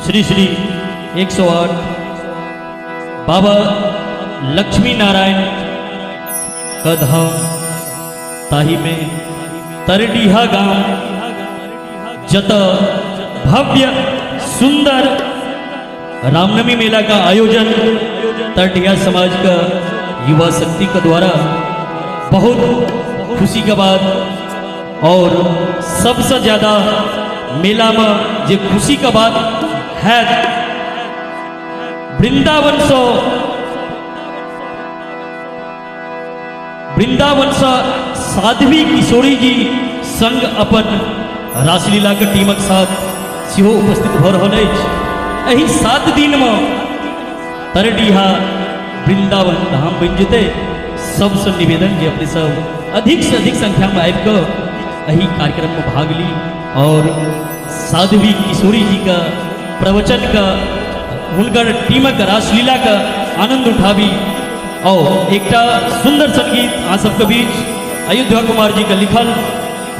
श्री श्री 108 बाबा लक्ष्मी नारायण का धाम ताही में तरडीहा गांव जत भव्य सुंदर रामनवमी मेला का आयोजन तरडीहा समाज का युवा शक्ति के द्वारा बहुत खुशी का बात और सबसे ज्यादा मेला में जो खुशी का बात है वृंदावन से साध्वी किशोरी जी संग अपन रासलीला के टीमक साथ सेहो उपस्थित हो रहा है। 7 दिन में तरडीहा वृंदावन धाम बन जेते। सबसे निवेदन जे अपने सब अधिक से अधिक संख्या में आबिक यही कार्यक्रम में भाग ली और साध्वी किशोरी जी का प्रवचन का उनकर टीमक रासलीला का आनंद उठावी और एक सुंदर संगीत आ सबके बीच अयोध्या कुमार जी का लिखल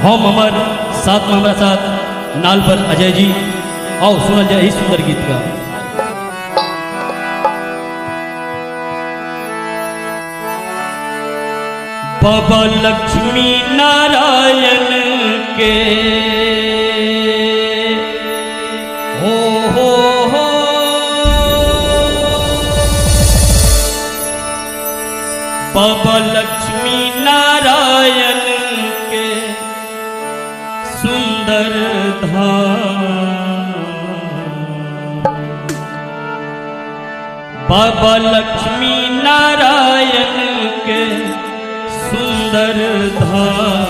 हम अमर साथ में हमारा साथ नाल पर अजय जी और सुनल जाए इस सुंदर गीत का। बाबा लक्ष्मी नारायण के हो बाबा लक्ष्मी नारायण के सुंदर धाम। बाबा लक्ष्मी नारायण के सुंदर धाम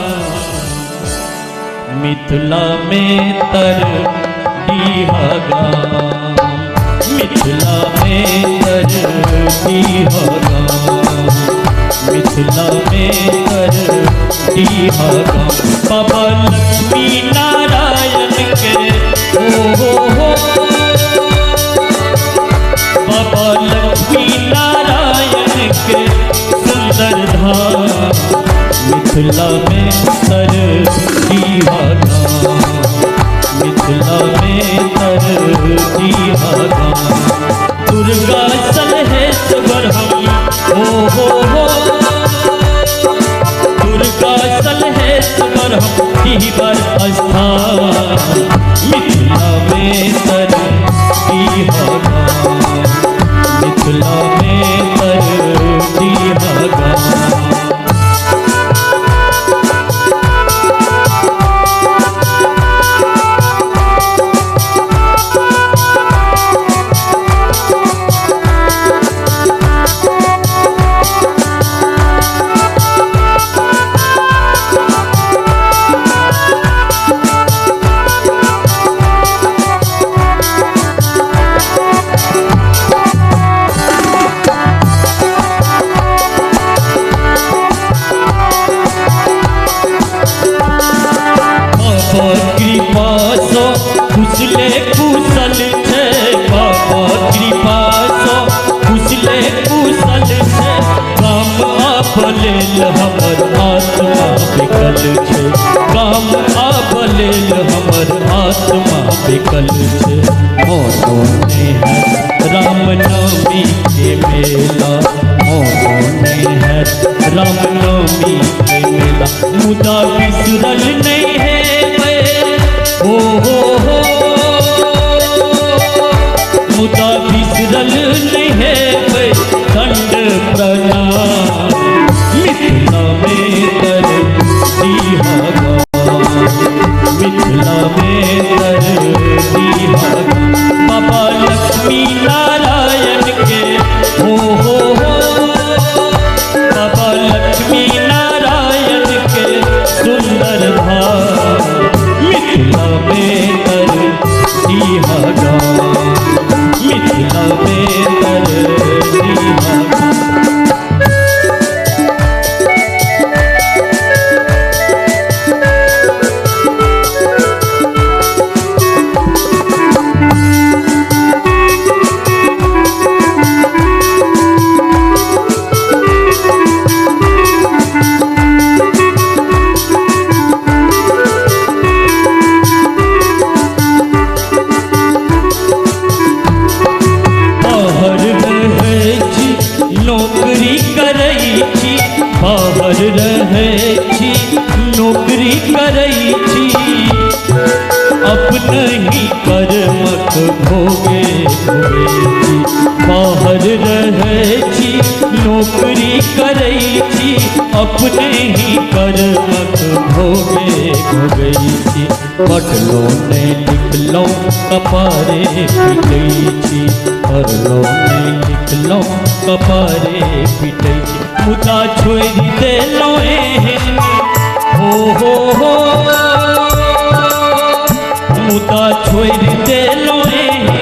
मिथिला में तरडीहा गाम। मिथिला में तरडीहा गाम। मिथिला में तरडीहा गाम। बाबा लक्ष्मी नारायण के हो बाबा लक्ष्मी नारायण के सुंदर धाम मिथिला में तरडीहा गाम। मिथिला में तरडीहा गाम। दुर्गा सलहेश्वर हम हो दुर्गा सलहेश्वर हम पर स्थान मिथिला में तरडीहा गाम। मिथिला में तरडीहा गाम। कुशले कुशल छे बाबा कृपा सो कुशले कुशल छे काम आपलेल हमर आत्मा बिकल छे। काम आपलेल हमर आत्मा बिकल छे। मोने है रामनवमी के मेला। मोने है रामनवमी के मेला। मुदा बिसरल नहीं है हो मुदा बिसरल नहीं है दंड प्रणाम। मिथिला में तरडीहा गाम। मिथिला में तरडीहा गाम। बाबा लक्ष्मी नारायण के हो बाबा लक्ष्मी नारायण के सुंदर धाम मिथिला में तरडीहा गाम। मिथिला में तरडीहा गाम। भोगे भोगे छी बाहर रहै छी नौकरी करै छी अपने ही कर्मक भोगे भोगे छी पढ़लो नहीं लिखलो कपारे पिटै छी पढ़लो नहीं लिखलो कपारे पिटै छी मुदा छोड़ि देलो एहन हो मुदा छोड़ि देलो एहन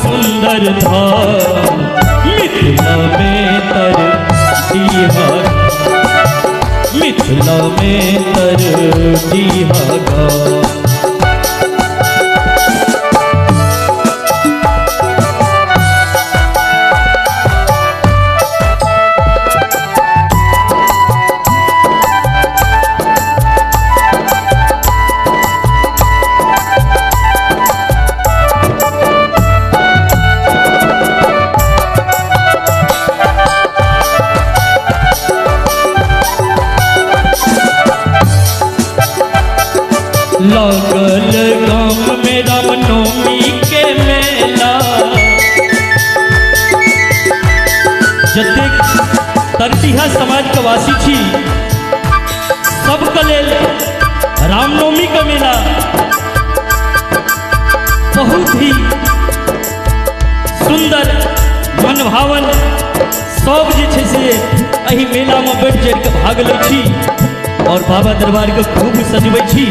सुंदर धाम मिथिला में तर दिहा मिथिला में तर दिहा लागल गाम में रामनवमी के मेला जतेक तरटिहा समाज के वासी छी सबके लेल रामनवमी के मेला बहुत ही सुंदर मनभावन सब जे छै से एहि मेला में बढ़ि चढ़ि के भाग लै छी और बाबा दरबार के खूब सजबै छी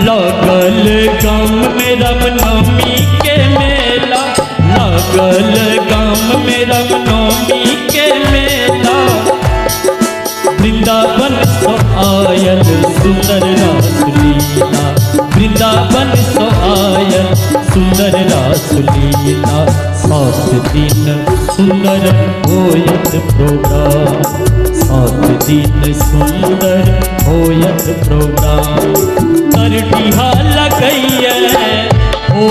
लागल गाम में रामनवमी के मेला लागल गाम में रामनवमी के मेला वृंदावन सो आयल सुंदर रासलीला वृंदावन सो आयल सुंदर रासलीला 7 दिन सुंदर होयत प्रोग्राम 7 दिन सुंदर होयत प्रोग्राम तरटिहा लगैया हो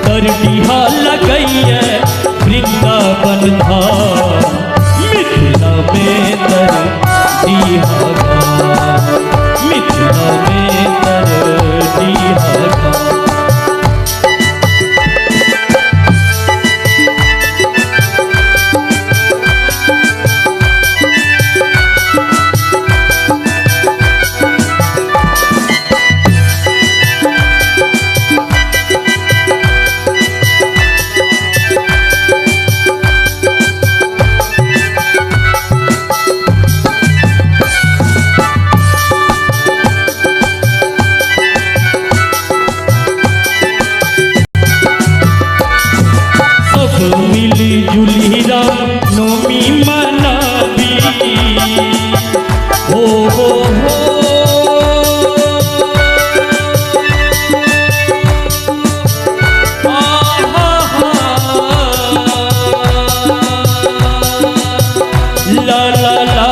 तरटिहा लगैया वृंदावन धाम मिथिला में तर दिहा मिथिला में तर दिहा मिली जुली रामनवमी मनाबी हो ला ला ला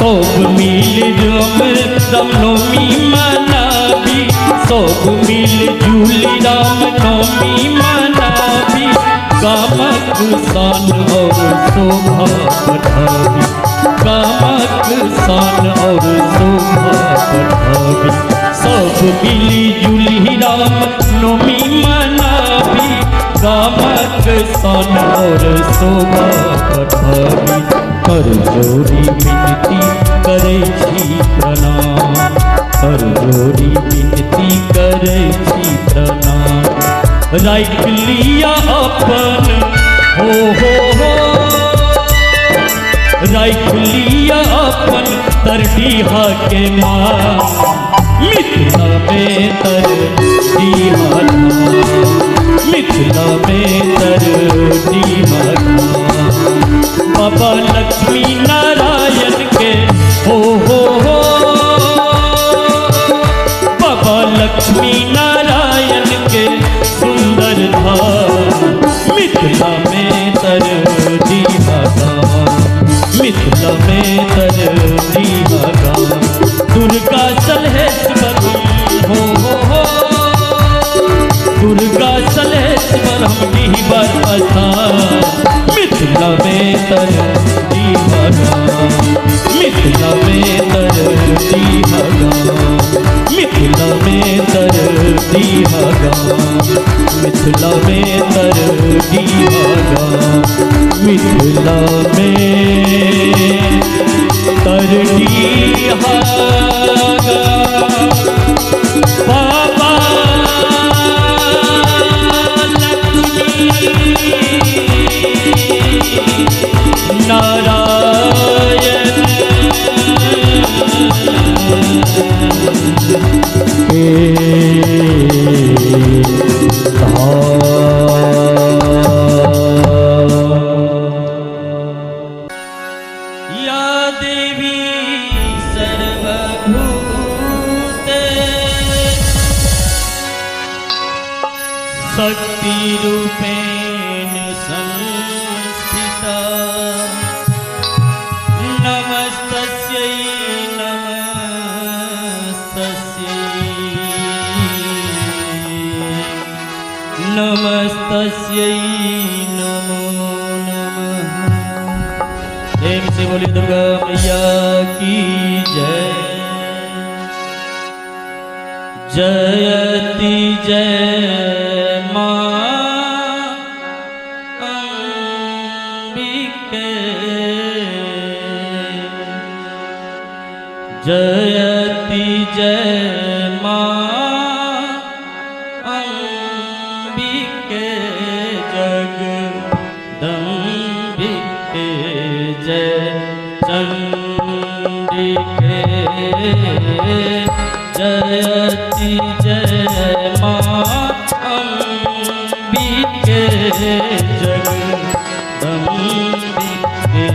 सब मिल रामनवमी मनाबी सब मिल जुली रामनवमी मनाबी गामक शान और शोभा बढ़ाबी गामक शान और शोभा बढ़ाबी सब मिली जुली रामनवमी मनाबी गामक शान और शोभा बढ़ाबी कर जोड़ी विनती करे छी प्रणाम कर जोड़ी विनती करे छी प्रणाम राख लिया अपन हो राख लिया अपन तरटिहा के माँ मिथिला में तर दिहा मिथिला में तर दिहा बाबा लक्ष्मी नारायण के हो बाबा लक्ष्मी नारायण के सुंदर धाम मिथिला में तर दिहा मिथिला में तर दिहा दुर्गा सलहेश्वरी हो दुर्गा सलेश्वर हम डीहबार स्थान मिथिला में तर डीहगाम मिथिला में तर डीहगाम मिथिला में तर डीहगाम मिथिला में तर डीहगाम मिथिला में तर डीहगाम बाबा नारायण या देवी सर्वभूते शक्ति रूपेण संस्थिता नमस्तस्यै नमस्तस्यै नमस्तस्यै नमो नमः। प्रेम से बोले दुर्गा मैया की जय। जयति जय मां अंबिके जयति जय मां अंबिके जगदम्बिके जय चंडिके जयति जय मां अंबिके जगदम्बिके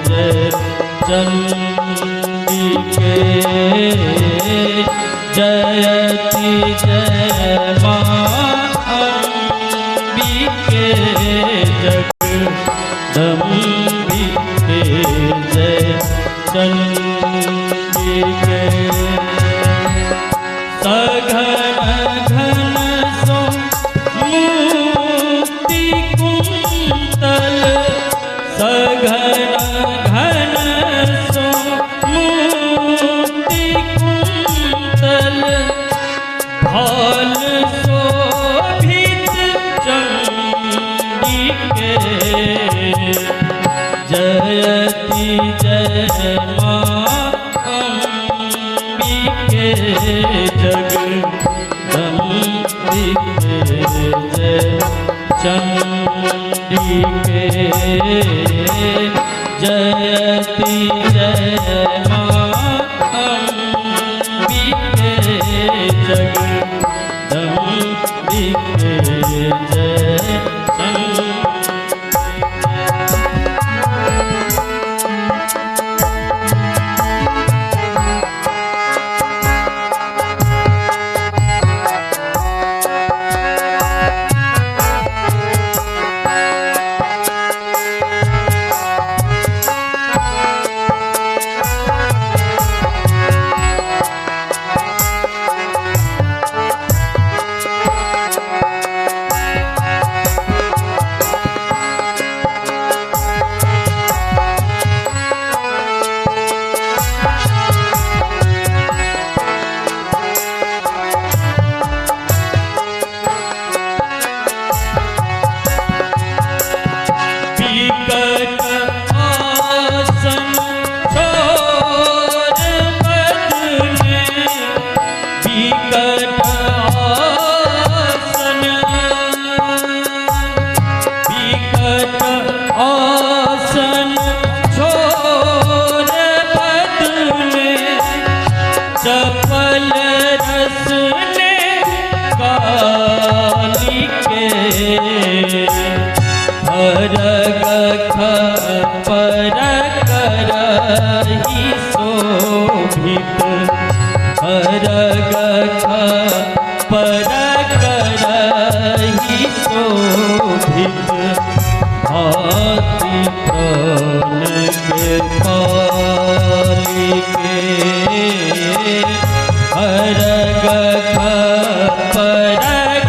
जय चंडिके जयति जय मां अंबिके जगदम्बिके जय चंडिके सघन घन सो मुक्ति कुंतल सघन घन सो मुक्ति कुंतल भाल शोभित चंडिके जयति जय मां अंबिके जगदम्बिके जय चंडिके जयति जय मां अंबिके जगदम्बिके जय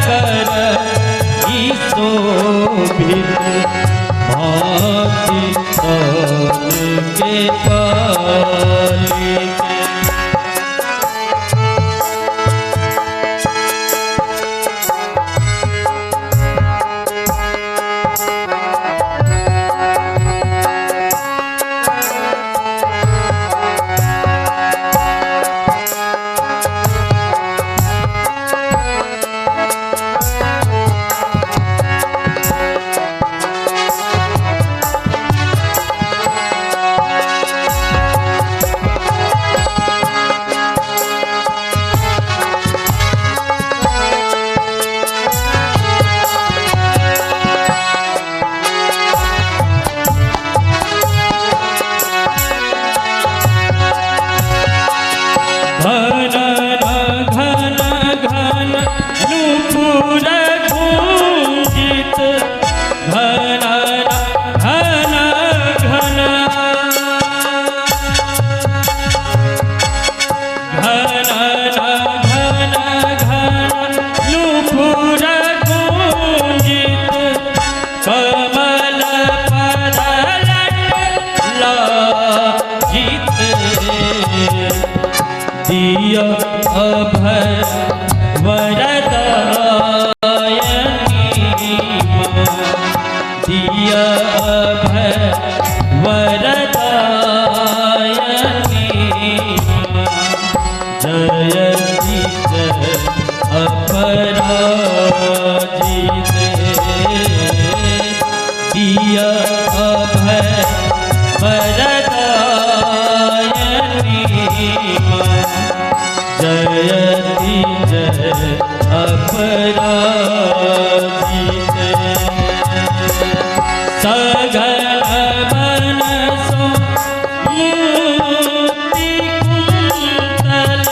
कर शोभित भाग्य के पालिके। दिया अभय वरदायनी दिया अभय वरदायनी जयति जय अपराजित दिया अभय वरदायनी जयति जय अपराजित सगल मनसो मुक्ति कुंतल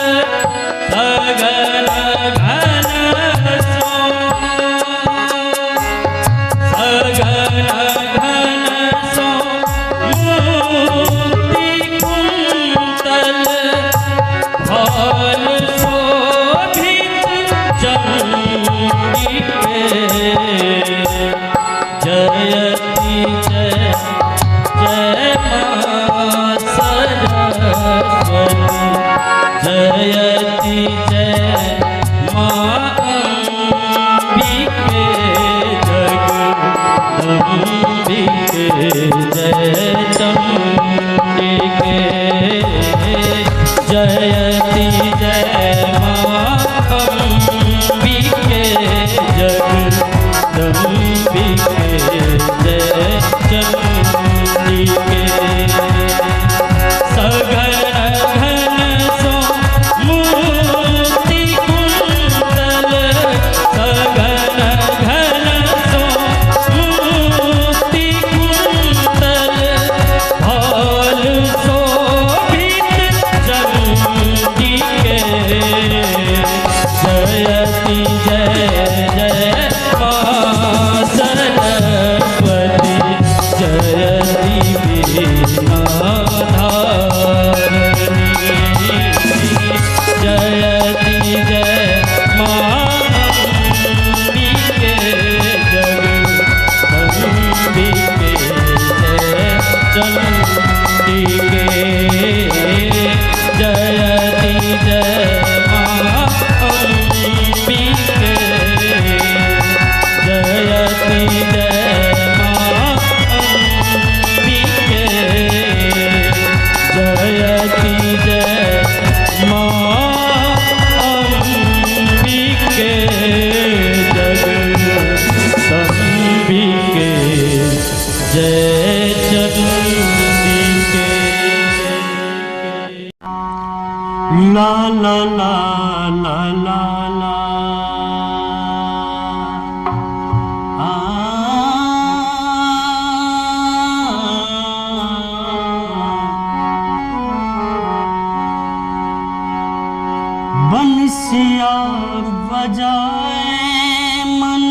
सगल घनसो सगल घनसो मुक्ति कुंतल फल शोभित चंडिके जयति जय जय मां सरस्वती जयति जय मां अम्बिके जगदम्बिके जय चंडिके जयति जय मां अम्बिके जगदम्बिके जय चंडिके सगल घनसो मुक्ति कुंतल सगल घनसो मुक्ति कुंतल फल शोभित चंडिके जयति जय जय मां सरस्वती जयति वीणाधारिणी जयति जय मां अम्बिके जगदम्बिके जय चंडिके जयति जय मां अम्बिके जयति जय मां अम्बिके जयति जय मां अम्बिके जगदम्बिके जय चंडिके। ला ला ला ला ला ला बंसिया बजाए मन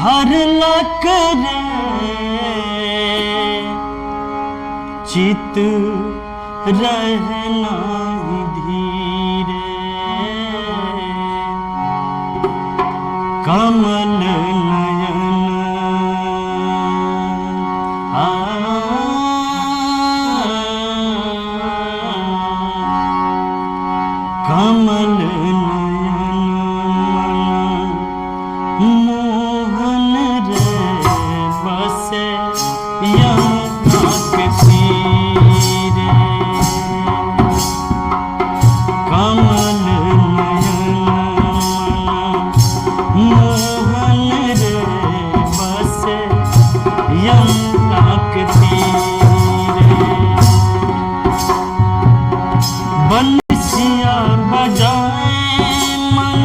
हर लक रे चित रहना धीरे कमल नयन मोहन रे बसे यमुना के तीरे बंसिया बजाए मन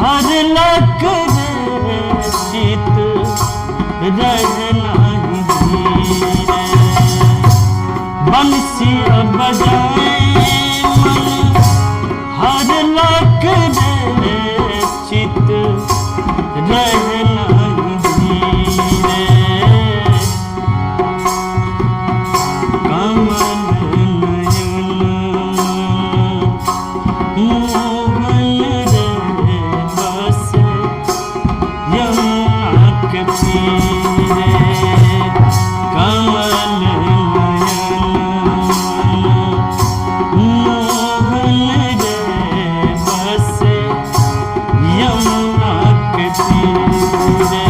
हर लक रे चित रहना धीरे बंसिया बजाए मन हर लक रे चित रहना धीरे कमल नयन मोहन रे बसे यमुना के तीरे कमल नयन मोहन रे बसे यमुना के तीरे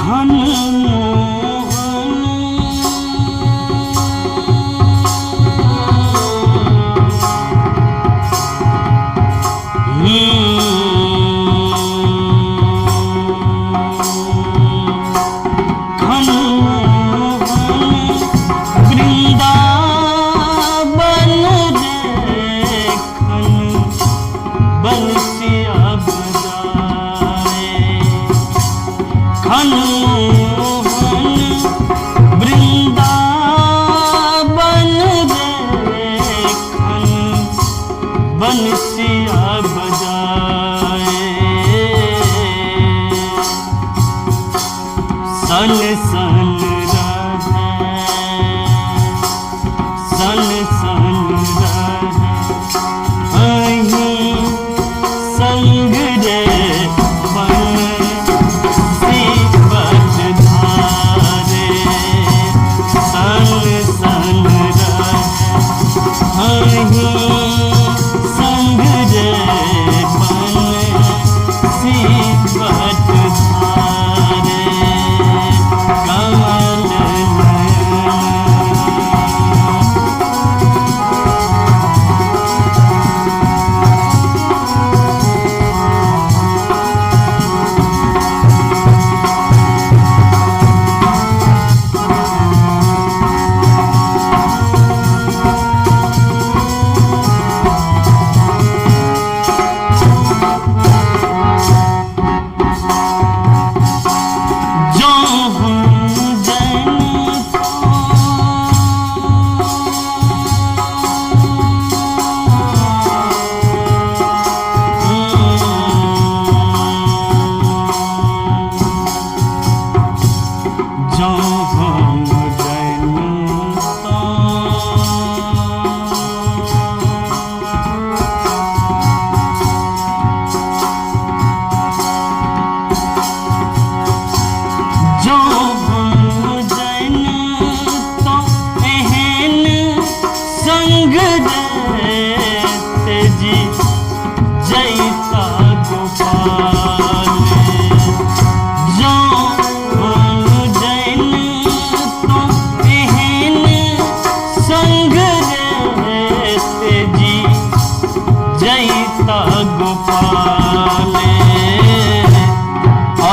घन वृंदावन रे खन बंसिया बजाए खन मोहन वृंदावन रे खन बंसिया बजाए सन सन रहे सन रहे अहीं संग रे बंसी बजधारे सन सन रहे अहीं संग रे बंसी बजधारे कमल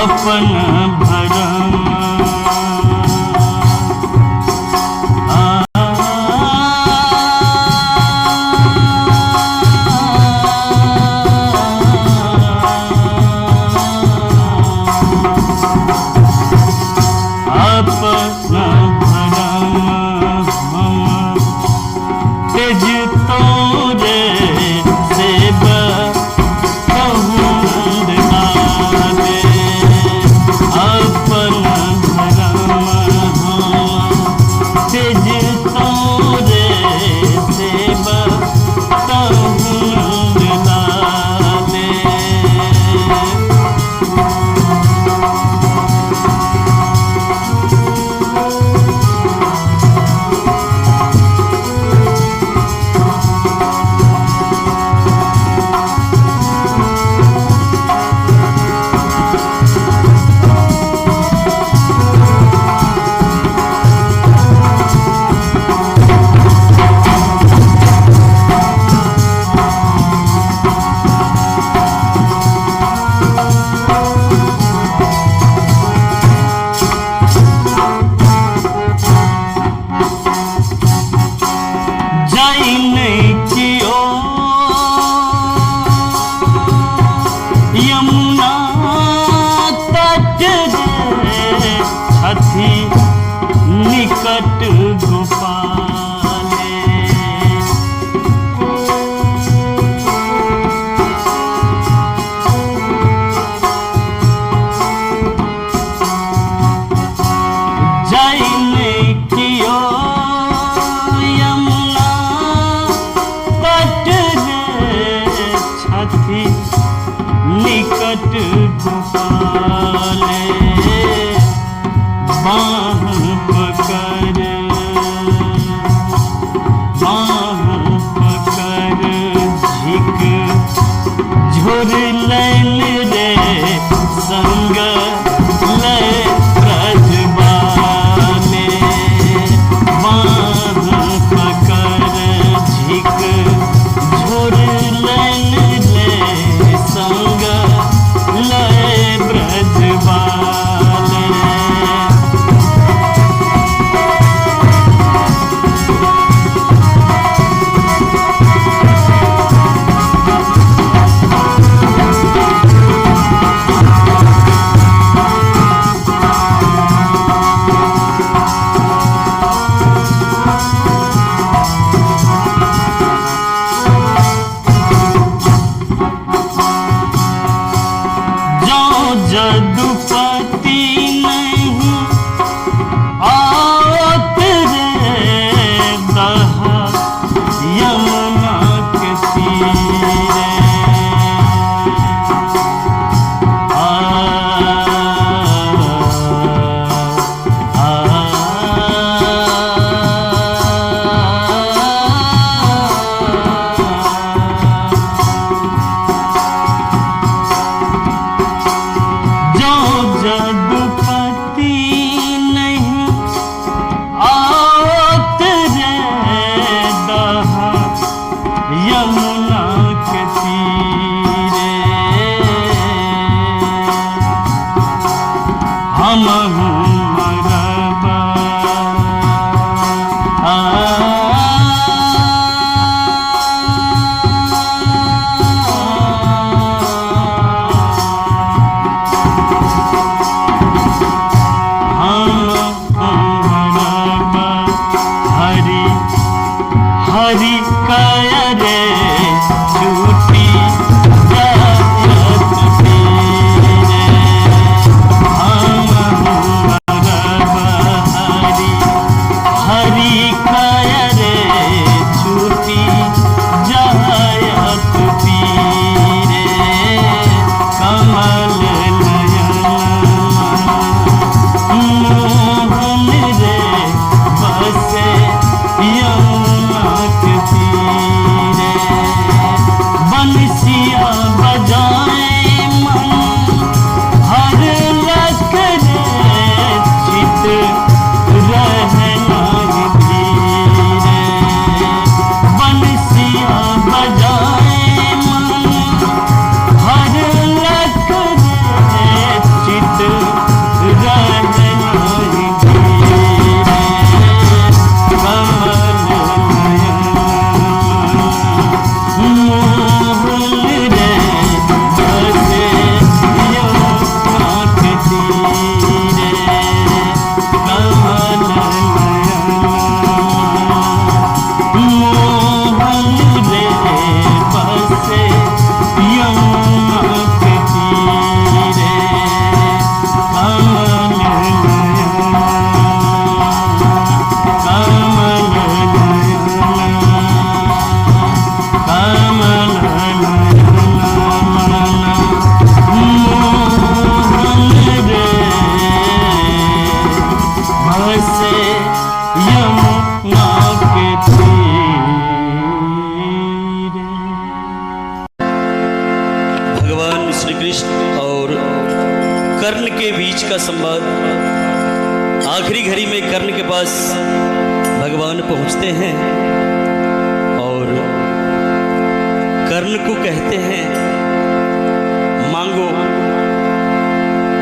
अपन भरम up बाह पकड़ झिक झुर लैन रे संग लय ब्रजबाले बाह पकड़ झिक झुर लैन रे संग लय ब्रजबाले जदुपति नहीं आवत रे दहा यमुना के तीरे जदुपति नहीं आवत रे दहा यमुना के तीरे हम मरबा हरि काया रे छूटी जायत पीरे हम हरि हरि काया रे छूटी जायत पीरे कमल नयन मोहन रे बसे यमुना के तीरे बंसिया बजाए मन हर लक रे चित रहना धीरे बंसिया बजाए मन हर लक रे चित रहना धीरे कमल मोहन रे बसे यमुना के तीरे कमल मोहन रे बसे यमुना के तीरे कमल बसे यमुना के तीरे। भगवान श्री कृष्ण और कर्ण के बीच का संवाद आखिरी घड़ी में कर्ण के पास भगवान पहुंचते हैं और कर्ण को कहते हैं मांगो,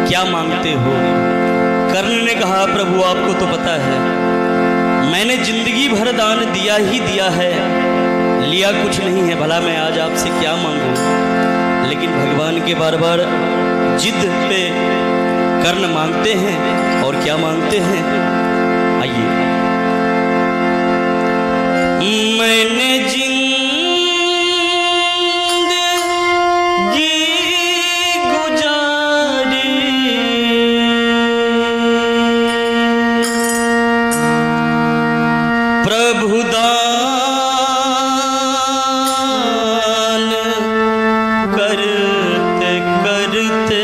क्या मांगते हो। कर्ण ने कहा प्रभु आपको तो पता है मैंने जिंदगी भर दान दिया ही दिया है, लिया कुछ नहीं है, भला मैं आज आपसे क्या मांगूं। लेकिन भगवान के बार बार जिद पे कर्ण मांगते हैं और क्या मांगते हैं आइए। मैंने जिंदगी गुजारी प्रभु दान करते करते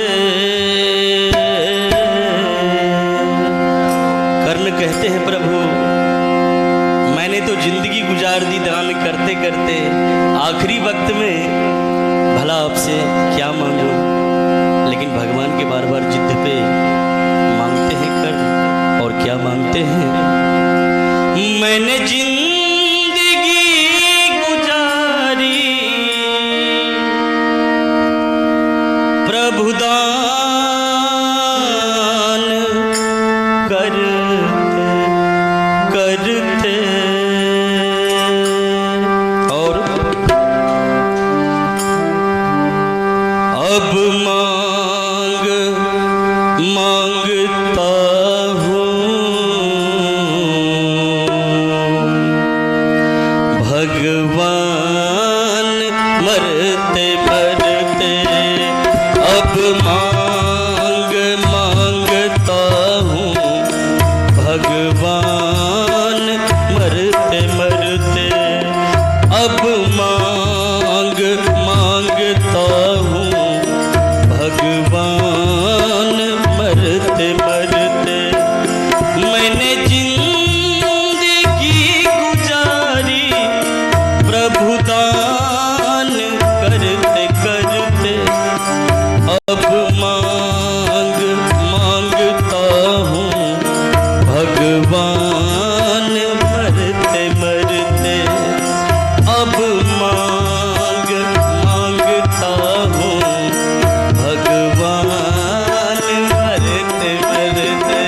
मांगता हूँ भगवान मरते मरते अब मांगता हूँ भगवान मरते मरते अब मांगता हूँ भगवान मरते मरते। मैंने जिंदगी गुजारी प्रभु दान करते करते अब मांगता हूँ भगवान मरते मरते अब मांगता हूँ भगवान मरते मरते।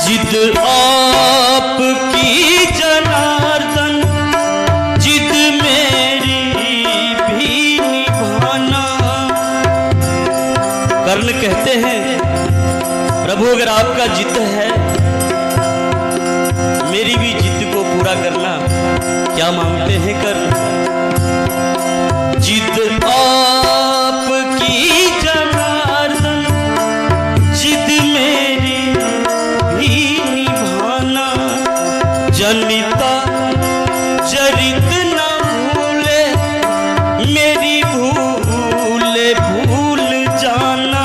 जिद आपकी जनार्दन जिद मेरी भी निभाना। कर्ण कहते हैं प्रभु अगर आपका जिद है मेरी भी जिद को पूरा करना। क्या मांगते हैं कर्ण? जिद आपकी जनार्दन जिद मेरी भी निभाना। जनिता चरित न भूले मेरी भूल जाना।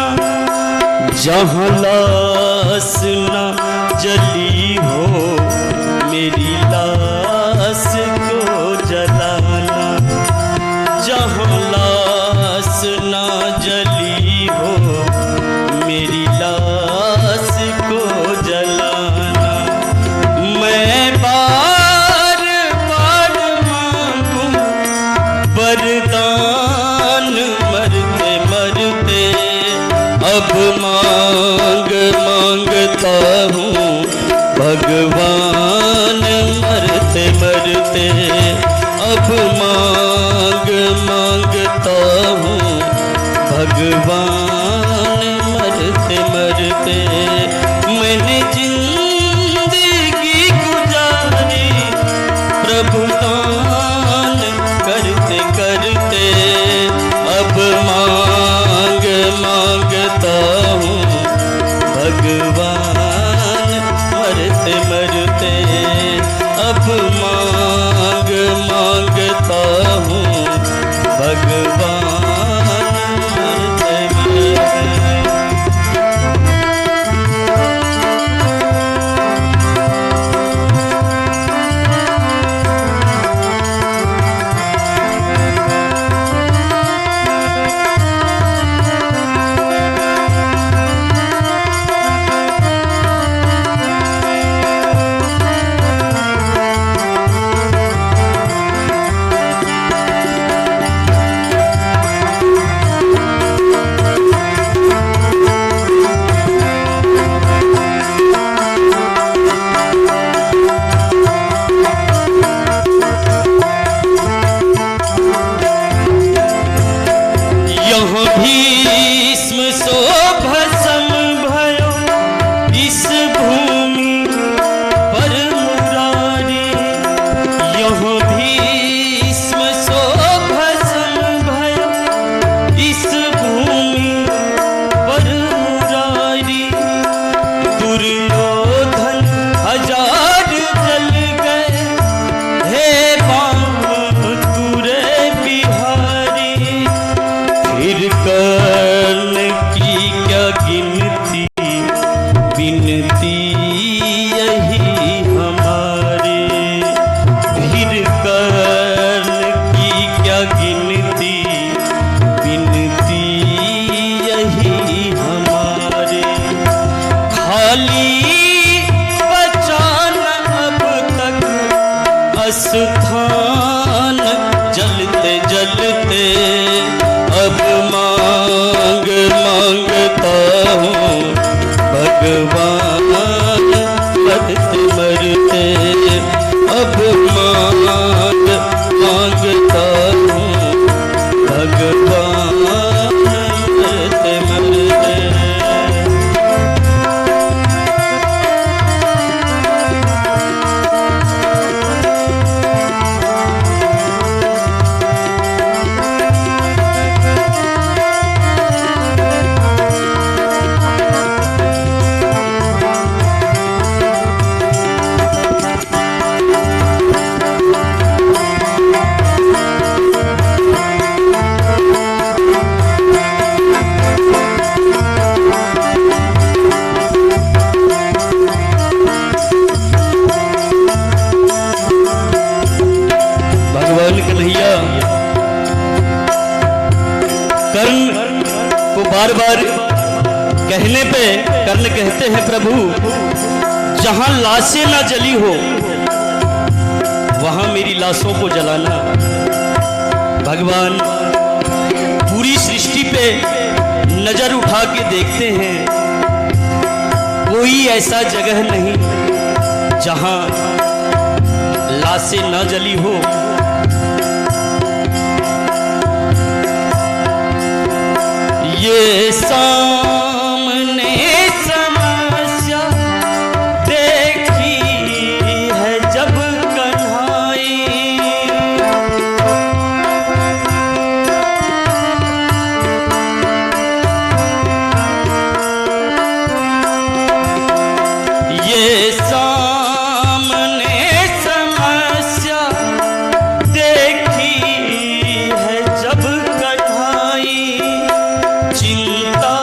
जहाँ लाश न जली हो मेरी लाश को जलाना। जहाँ लाश न जली हो मेरी लाश को जलाना। मैं बार बार मांगूं वरदान मरते मरते अब मांगता हूँ भगवान मरते मरते अब मांगता हूँ भगवान मरते मरते। मैंने जिंदगी गुजारी प्रभु दान करते करते अब मांगता हूँ भगवान मरते मरते अब स्थान जलते जलते अब मांग मांगता हूँ भगवान, मरते मरते अब मांग मांगता हूँ भगवान, मरते मरते। कर्ण को बार बार कहने पे कर्ण कहते हैं प्रभु जहां लाशें ना जली हो वहां मेरी लाशों को जलाना। भगवान पूरी सृष्टि पे नजर उठा के देखते हैं, कोई ऐसा जगह नहीं जहां लाशें ना जली हो। ये सामने समस्या देखी है जब कन्हाई, ये सामने समस्या देखी है जब कन्हाई, चिंता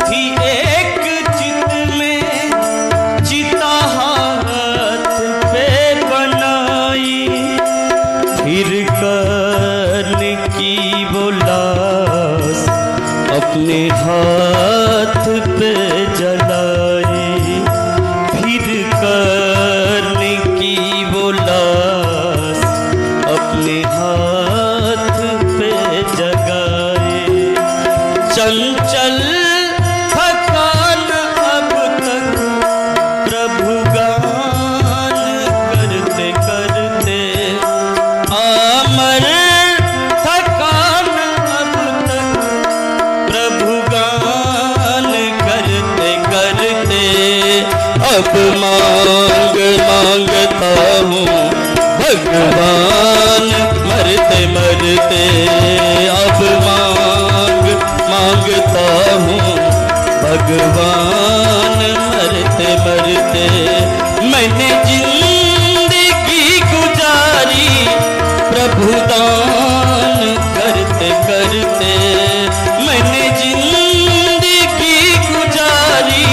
थी एक चित में चिता हाथ पे बनाई, फिर कर्ण की वो लाश अपने हाथ पे जलाई, फिर कर्ण की वो लाश अपने हाथ पे जगाए। चंचल थकान अब तक प्रभु गान करते करते, अमर थकान अब तक प्रभु गान करते करते, अब मांग मांगता हूँ भगवान, मरते मरते अब मांग मांगता हूँ भगवान, मरते मरते। मैंने जिंदगी गुजारी प्रभु दान करते करते, मैंने जिंदगी गुजारी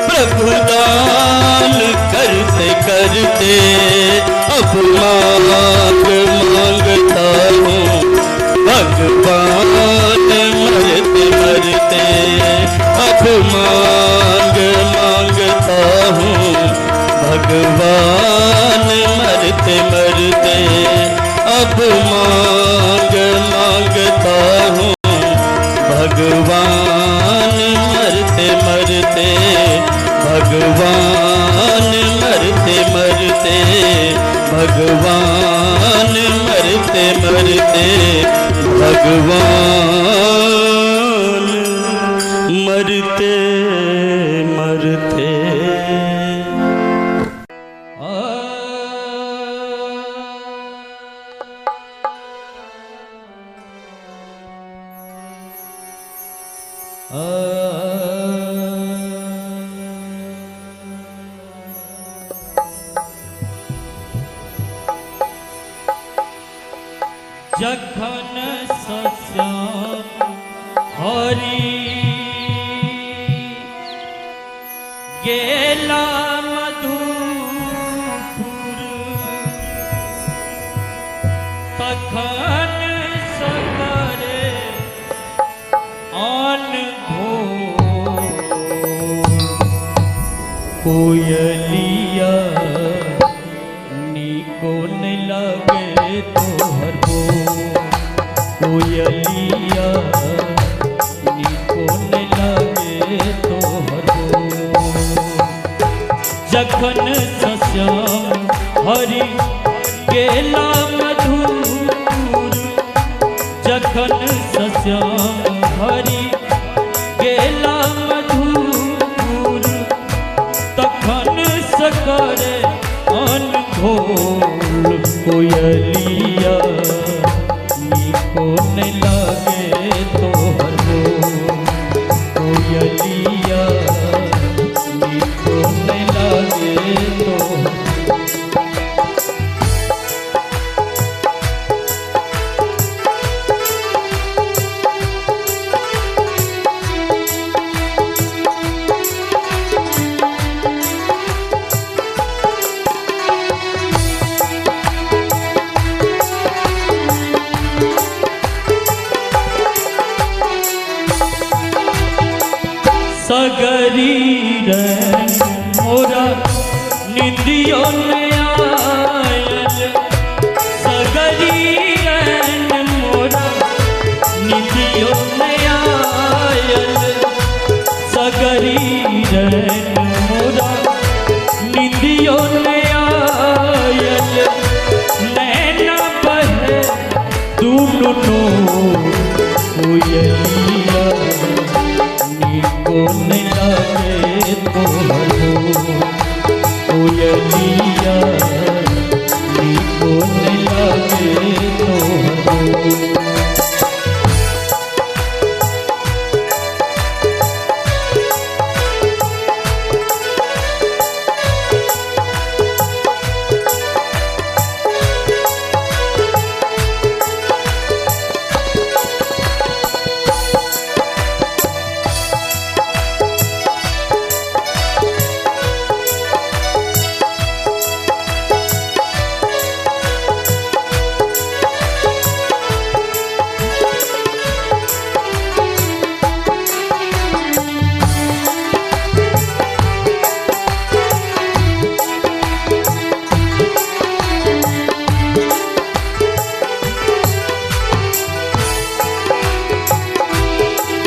प्रभु दान करते करते, अब मांग मांगता हूँ भगवान, मरते मरते अब मांग मांगता हूँ भगवान, मरते मरते अब मांग मांगता हूँ भगवान, मरते मरते भगवान, मरते मरते भगवान, मरते मरते भगवान, मरते मरते। जखन सस्याम हरि गेला मधुपुर, तखन सकरे आन भोर, कोयलिया निक कोन लगे तोहर कोयलिया कोन लगे तोहर जखन सस्याम हरि गेला मधुर जखन सस्याम हरि गेला मधुर तखन सकरे अनघोल कोयलिया कोन लगे तोहर कोयलिया कोन लगे तोहर सगरी मोरा निंदियो आयल सगरी मोरा निंदियो आयल सगरी मोरा निंदियो आयल नैना बहे दूनो कोयलिया कोन लगे तोहर कोयलिया कोन लगे तोहर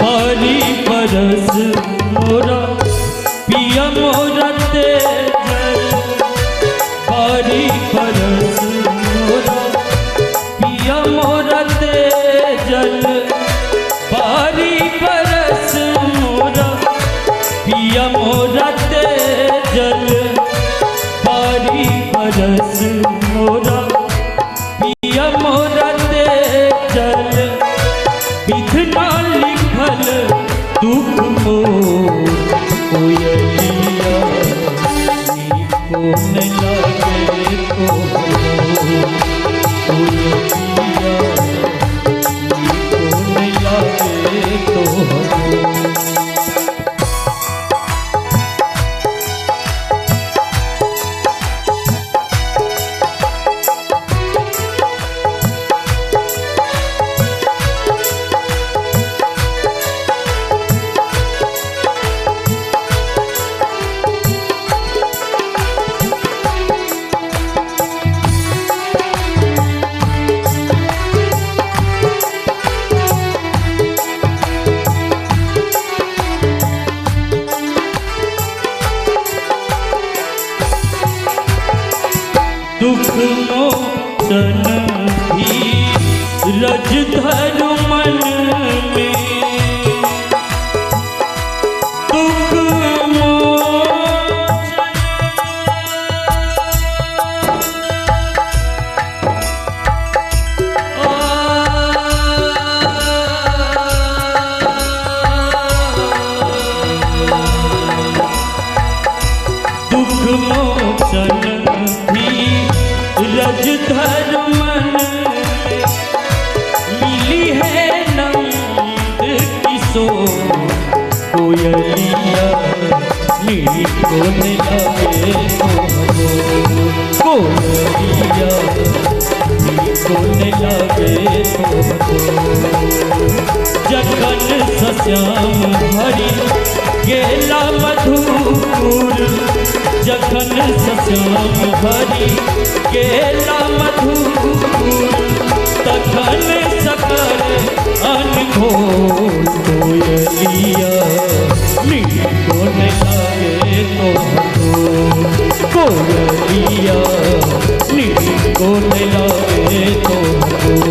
हरी बरस मोरा पिया मोरा तेजल हरी बरस मोरा पिया मोरा तेजल हरी बरस मोरा पिया मोरा तेजल हरी बरस मोरा पिया मोरा तेजल विधना लिखल दुख मोर कोयलिया कोन लगे तोहर कोयलिया कोन लगे तोहर दुख मोचन धीरज धर मन में दुख मोचन धीरज धर मन मिली है नंद किशोर कोयलिया कोन लगे कोयलिया कोन लगे जखन सस्याम हरि गेला मधुर जखन सस्याम हरि गेला कोयलिया नीको लागे तोहरो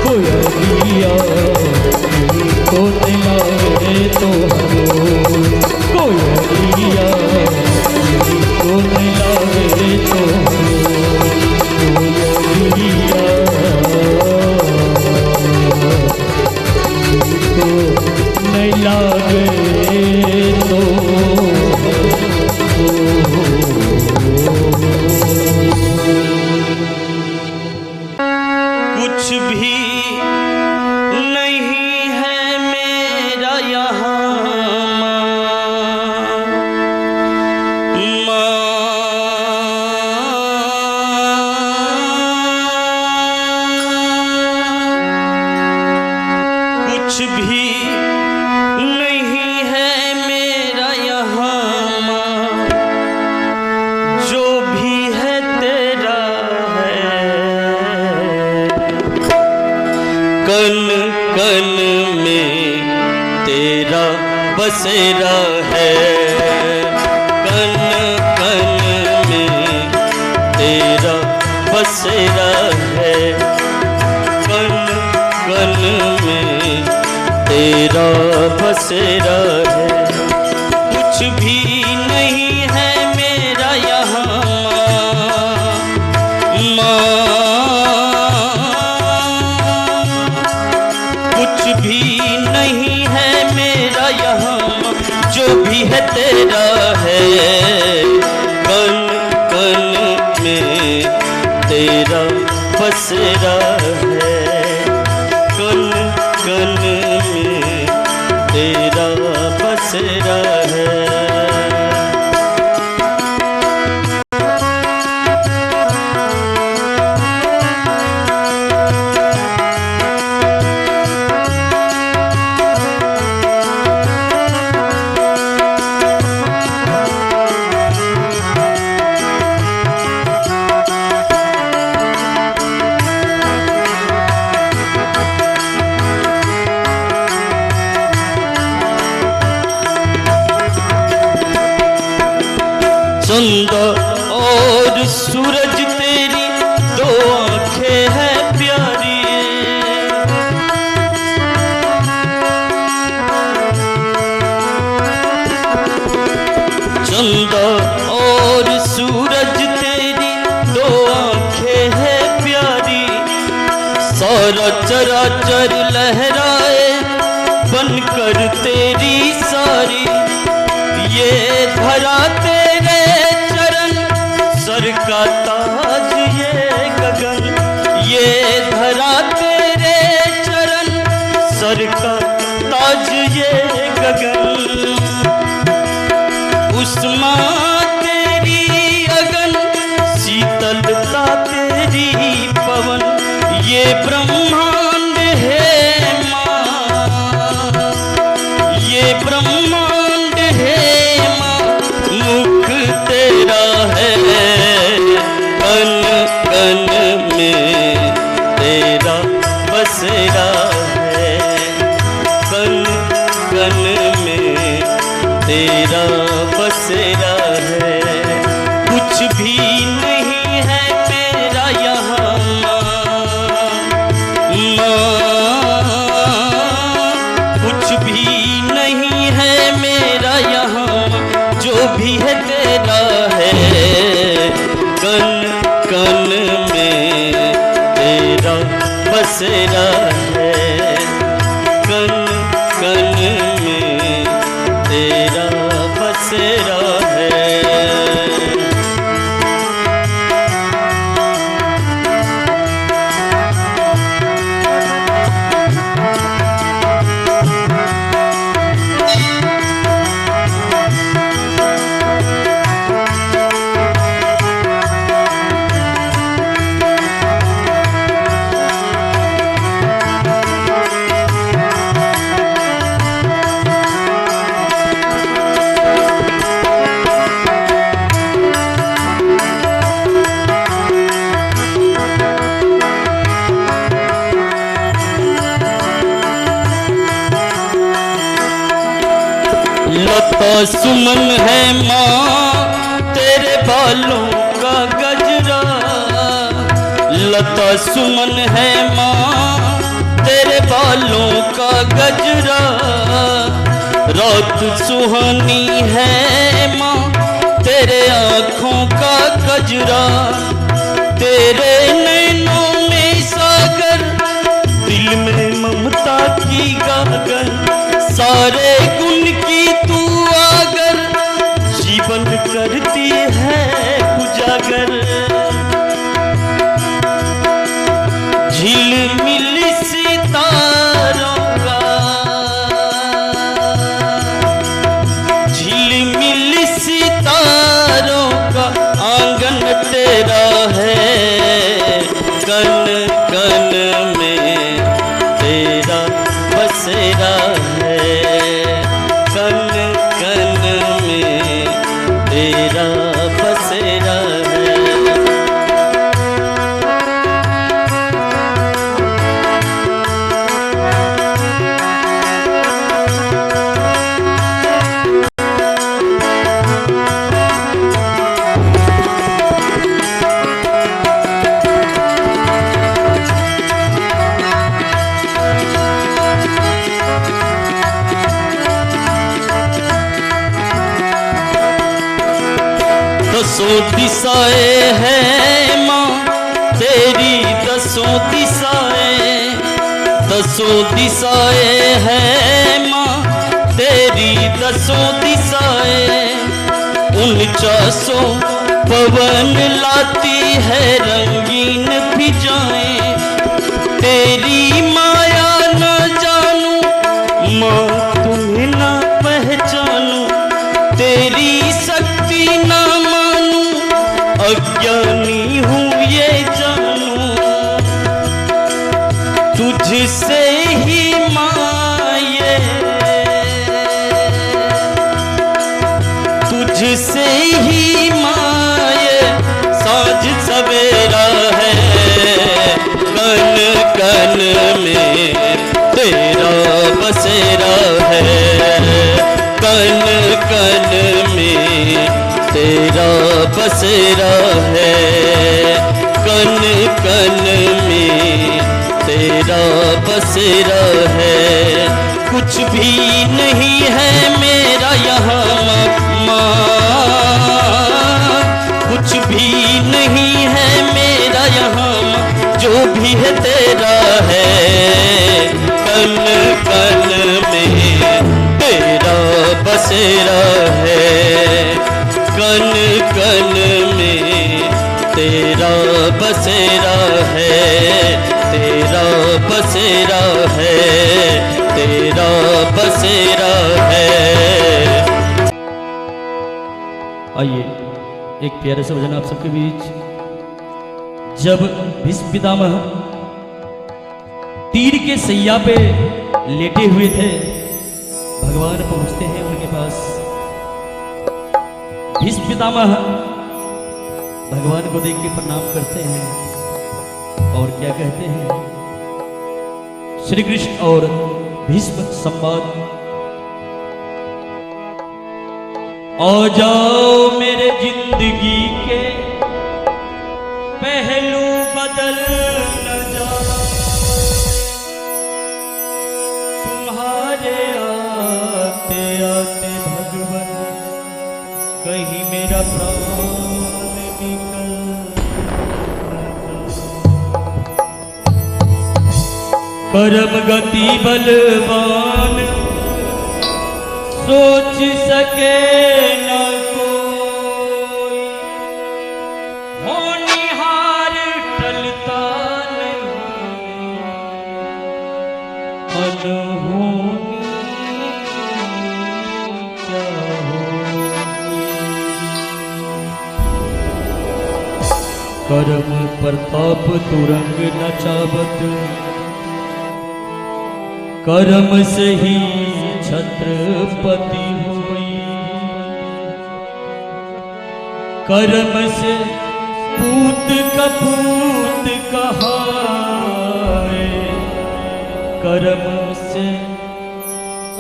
कोयलिया नीको लागे तोहरो कोयलिया नीको लागे तोहरो कोयलिया नीको नहीं लागे कुछ भी नहीं है मेरा यहाँ कुछ भी नहीं है मेरा यहाँ जो भी है तेरा है कन कन में तेरा बसेरा है कन कन में तेरा बसेरा है कन कन में तेरा बसेरा है कुछ भी नहीं है मेरा यहाँ कुछ भी नहीं है मेरा यहाँ जो भी है तेरा है कन कन में तेरा बसेरा है कन कन में तेरा बसेरा है चंदा और सूरज तेरी दो आंखें हैं प्यारी चंदा और सूरज तेरी दो आंखें हैं प्यारी सारा चराचर लहराए बनकर तेरी सारी ये धरा तेरे सर का ताज ये गगन ये धरा तेरे चरण सर का ताज ये गगन उस्मा तेरी अगन शीतलता तेरी पवन ये ब्रह्मांड है माँ ये ब्रह्मांड है माँ मुख तेरा है कन कन में तेरा बसेरा है कन कन में तेरा बसेरा है कुछ भी नहीं है मेरा यहाँ कुछ भी नहीं है मेरा यहाँ जो भी है तेरा है कन कन में तेरा बसेरा है कन कन में तेरा बसेरा है लता सुमन है माँ तेरे बालों का गजरा, लता सुमन है माँ तेरे बालों का गजरा, रात सुहानी है माँ तेरे आँखों का गजरा, तेरे नैनों में सागर, दिल में ममता की गागर, सारे गुण की तू आगर, जीवन करती है उजागर। झिलमिल सितारों का, झिलमिल सितारों का आंगन तेरा है, कन कन में तेरा बसेरा है, कन कन में तेरा बसेरा है। दसों दिशाएं हैं माँ तेरी, दसों दिशाएं, दसों दिशाएं हैं माँ तेरी, दसों दिशाएं, 49 पवन लाती है रंगीन फिजाएं, तेरी माया न जानूं माँ तुम्हें न पहचानूं, तेरी शक्ति न अज्ञानी हूँ ये जानूं, तुझसे ही माये, तुझसे ही माये साँझ सवेरा है, कन कन में तेरा बसेरा है, कन कन में तेरा बसेरा है, कन कन में तेरा बसेरा है। कुछ भी नहीं है मेरा यहाँ माँ, कुछ भी नहीं है मेरा यहाँ माँ, जो भी है तेरा है, कन कन में तेरा बसेरा है, कन कन में तेरा बसेरा है, तेरा बसेरा है, तेरा बसेरा है। आइए एक प्यारे से भजन आप सबके बीच। जब भीष्म पितामह तीर के सैया पे लेटे हुए थे, भगवान पहुंचते हैं उनके पास। भीष्म पितामह भगवान को देख के प्रणाम करते हैं और क्या कहते हैं? श्री कृष्ण और भीष्म संवाद। आ जाओ मेरे जिंदगी के पहलू बदल न जाओ, तुम्हारे आते आते भगवान कहीं मेरा प्राण निकल। परम गति बलवान सोच सके न कोई, होनहार टलता नहीं, अनहोनी क्या होगी। करम प्रताप तुरंग न चावत, करम से ही छत्रपति हुई। कर्म से पूत कपूत कहाए, कर्म से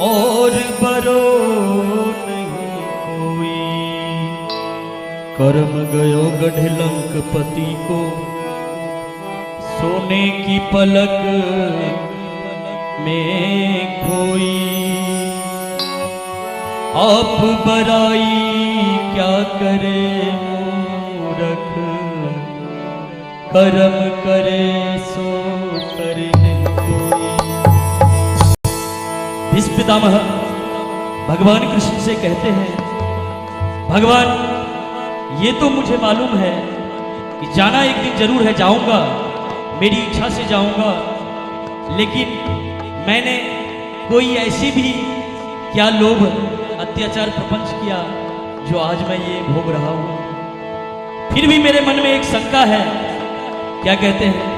और बरो नहीं कोई। कर्म गयो गढ़ लंकपति को, सोने की पलक में खोई। आप बराई क्या करे मूरख, कर्म करे सो करे कोई। भीष्म पितामह भगवान कृष्ण से कहते हैं, भगवान ये तो मुझे मालूम है कि जाना एक दिन जरूर है, जाऊंगा, मेरी इच्छा से जाऊंगा, लेकिन मैंने कोई ऐसी भी क्या लोभ अत्याचार प्रपंच किया जो आज मैं ये भोग रहा हूं। फिर भी मेरे मन में एक शंका है। क्या कहते हैं?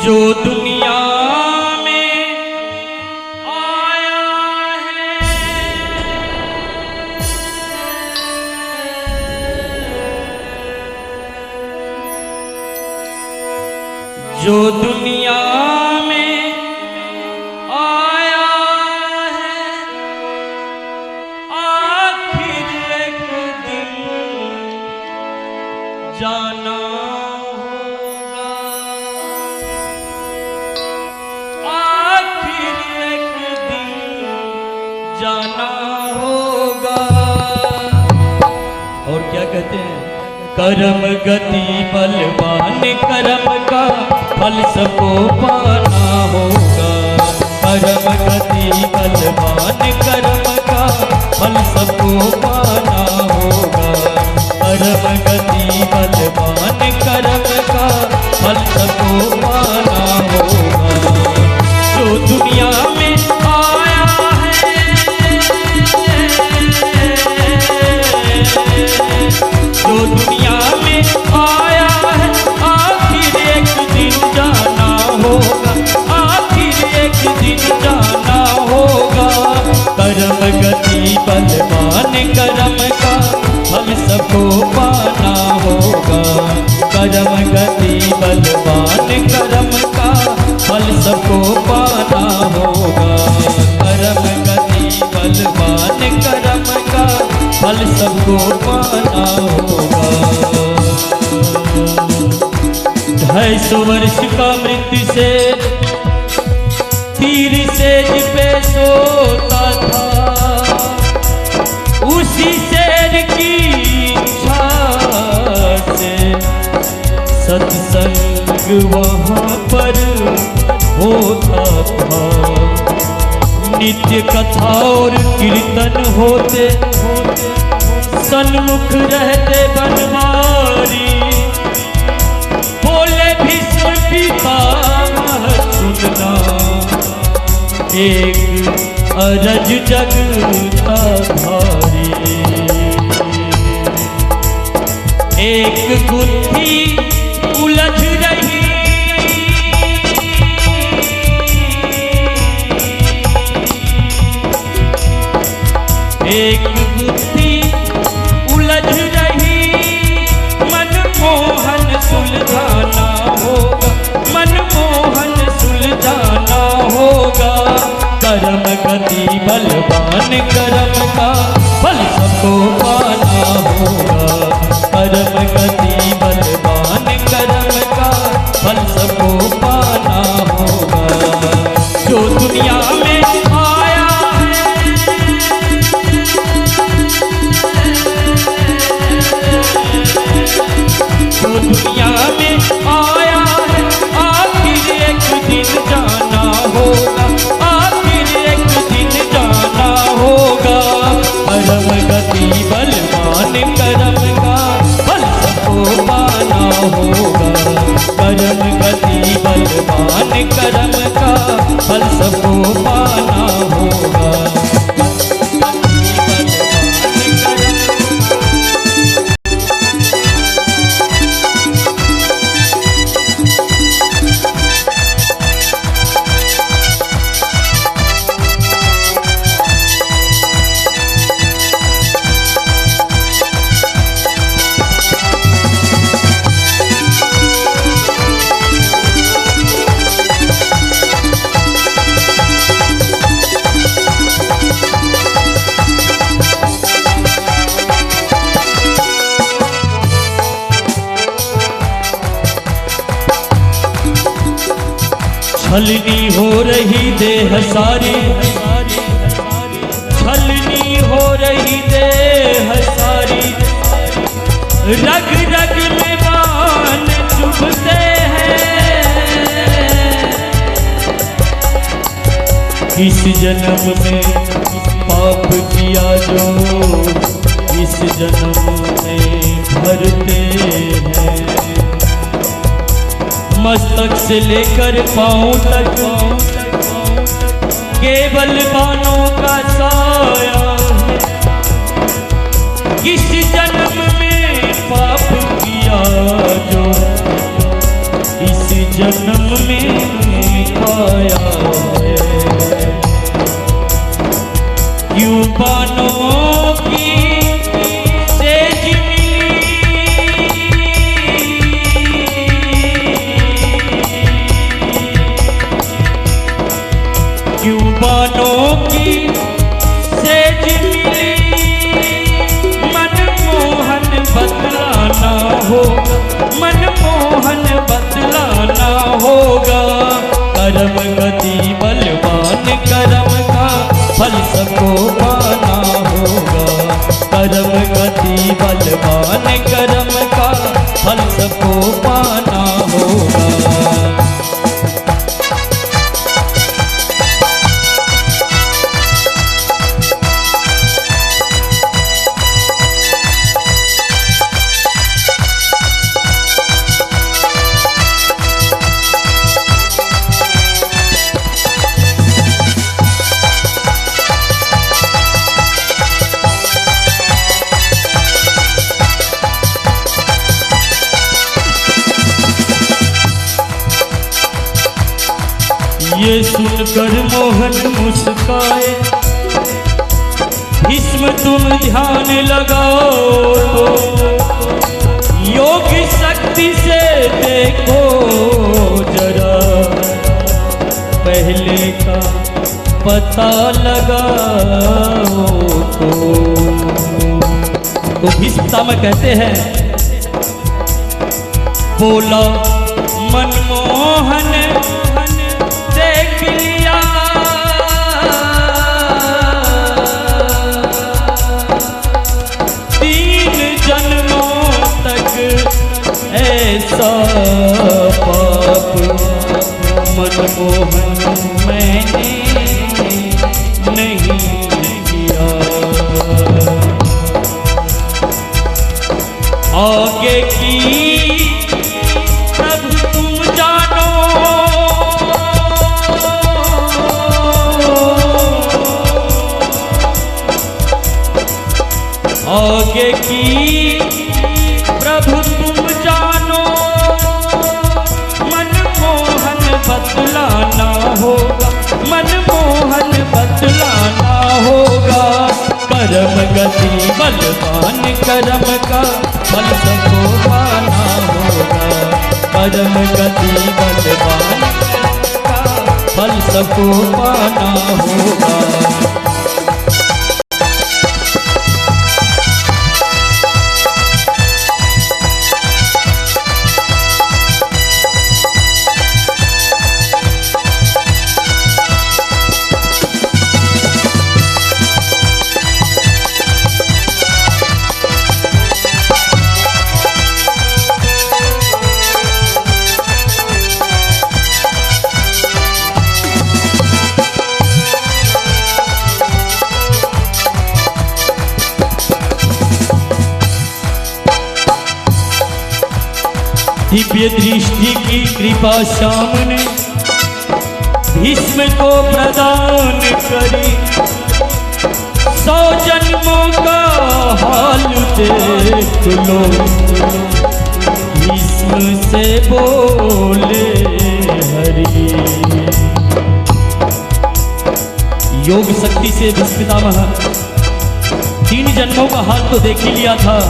जो दुनिया में आया है, जो दुनिया में आया है, आखिर एक दिन जाना होगा, आखिर एक दिन जाना होगा। और क्या कहते हैं? कर्म गति बलवान कर्म का फल सबको पाना होगा। कर्म गति बलवान कर्म का फल सबको पाना होगा। कर्म गति बलवान कर्म का फल सबको पाना होगा। जो दुनिया में आया है, जो दुनिया में आया है, आखिर एक दिन जाना होगा, आखिर एक दिन जाना होगा। कर्म गति बलवान कर्म का फल सबको पाना होगा। कर्म गति बलवान कर्म का फल सबको पाना होगा। कर्म गति बलवान कर्म का फल सबको पाना होगा। 250 वर्ष का मृत्यु से तीर सेज पे सोता था, उसी शेर की इच्छा से सत्संग वहाँ पर होता था। नित्य कथा और कीर्तन होते सन्मुख रहते बनवारी। बोले भीष्म पितामह सुनना, एक अरज जग था भारी। एक गुत्थी उलझ रही, एक गुत्थी उलझ रही। मनमोहन सुलझाना होगा, मनमोहन सुलझाना होगा। कर्म गति बलवान कर्म का फल सबको पाना होगा। कर्म गति बलवान कर्म का फल सबको पाना होगा। जो दुनिया में आया है, जो दुनिया में आया है, आखिर एक दिन जाना होगा, आखिर एक दिन जाना होगा। छलनी हो रही देह सारी, छलनी हो रही देह सारी, रग रग में बाण चुभते हैं। इस जन्म में पाप किया जो इस जन्म में भरते हैं। मस्तक से लेकर पांव तक केवल बाणों का साया है। किस जन्म में पाप किया जो इस जन्म में पाया है। क्यों बाणों की सेज क्यों बाणों की सेज मिली, मनमोहन बदलाना हो, मनमोहन बदलाना होगा। कर्म गति बलवान कर्म का फल सबको पाना होगा। कर्म गति बलवान कर्म का फल सबको पाना होगा। ये सुनकर मोहन मुस्काए, भीष्म तुम ध्यान लगाओ। योग शक्ति से देखो जरा, पहले का पता लगाओ। तो भीष्म में कहते हैं, बोला मनमोहन देख लिया, तीन जन्मों तक ऐसा पाप मनमोहन मैंने नहीं किया। आगे की प्रभु तुम जानो, आगे की प्रभु तुम जानो। मनमोहन बदलाना होगा, मनमोहन बदलाना होगा। कर्म गति बलवान कर्म का फल सबको पाना होगा। कर्म गति बलवान का फल सबको पाना होगा। दिव्य दृष्टि की कृपा श्याम ने भीष्म को प्रदान करी। 100 जन्मों का हाल देख लो, भीष्म से बोले हरि। योग शक्ति से भीष्म पितामह 3 जन्मों का हाल तो देख ही लिया था।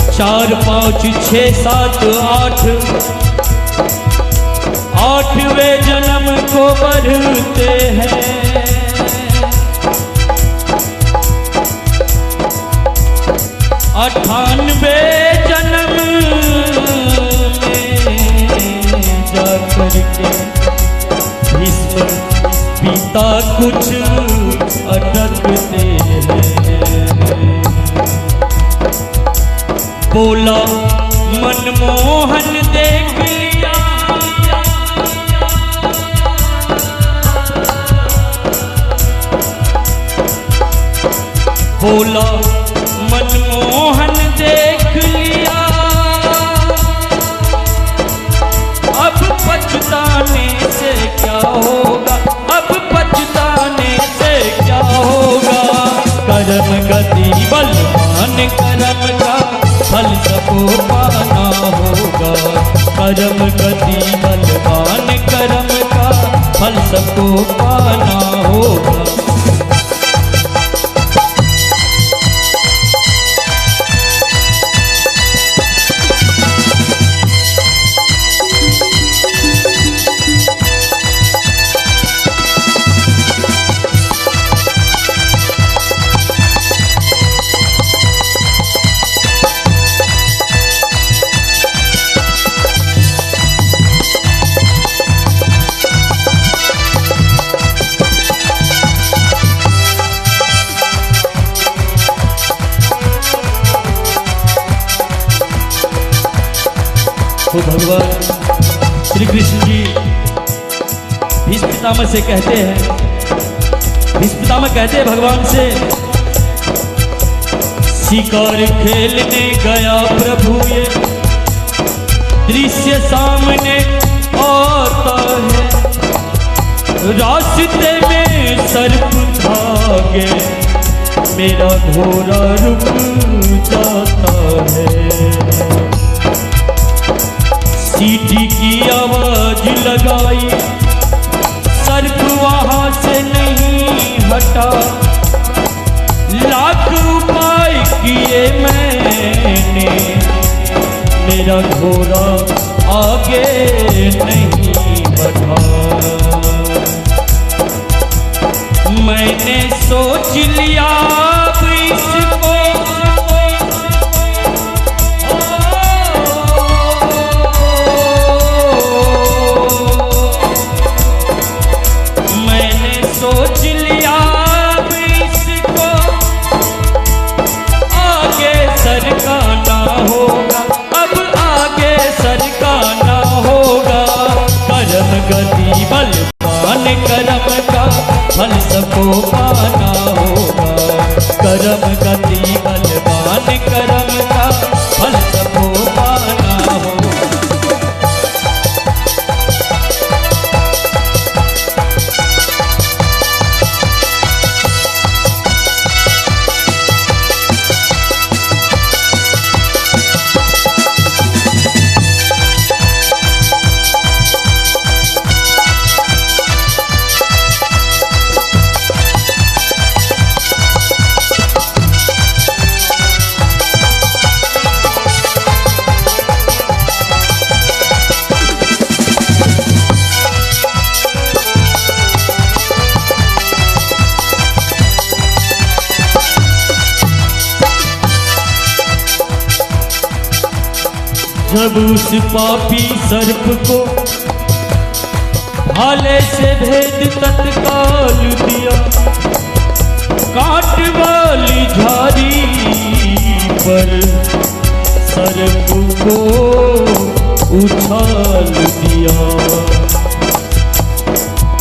4, 5, 6, 7, 8वें जन्म को बढ़ते हैं। 98वें जन्म में जाकर के रिश्ता कुछ अटकते हैं। बोला मनमोहन देख लिया, बोला मनमोहन देख लिया, अब पछताने से क्या होगा, अब पछताने से क्या होगा। करम गति बलवान करम का फल सबको पाना होगा। करम गति बलवान करम का फल सबको पाना होगा। तो भगवान श्री कृष्ण जी भीष्म पितामह से कहते हैं, भीष्म पितामह कहते हैं भगवान से, शिकार खेलने गया प्रभु ये दृश्य सामने आता है। रास्ते में सर्प धागे मेरा घोड़ा रुक जाता है। सीटी की आवाज लगाई, सर्प वहां से नहीं हटा। लाख उपाय किए मैंने, मेरा घोड़ा आगे नहीं बढ़ा। मैंने सोच लिया अब इसको, सोच लिया अब इसको आगे सरकाना होगा, अब आगे सरकाना होगा। करम गति बलवान करम का फल सबको पाना होगा। करम गति बलवान करम का फल सबको पाना होगा। जब उस पापी सर्प को भाले से भेद तत्काल दिया, काट वाली झाड़ी पर सर्प को उछाल दिया।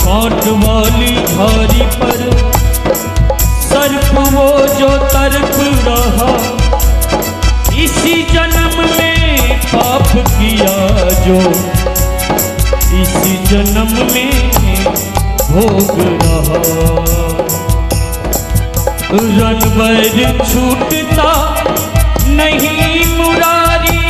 काट वाली झाड़ी पर सर्प वो जो तड़प रहा, इसी जन्म में पाप किया जो इसी जन्म में भोग रहा। रणबैर छूटता नहीं मुरारी,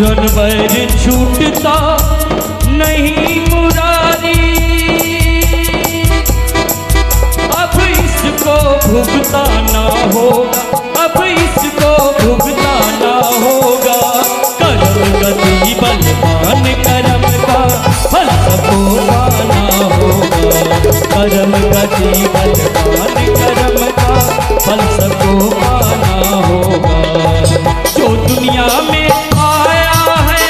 रणबैर छूटता नहीं मुरारी। अब इसको भुगताना होगा, अब इसको भुगताना होगा। करम गति बलवान करम का फल सबको पाना होगा। करम गति बलवान करम का फल सबको पाना होगा। जो दुनिया में आया है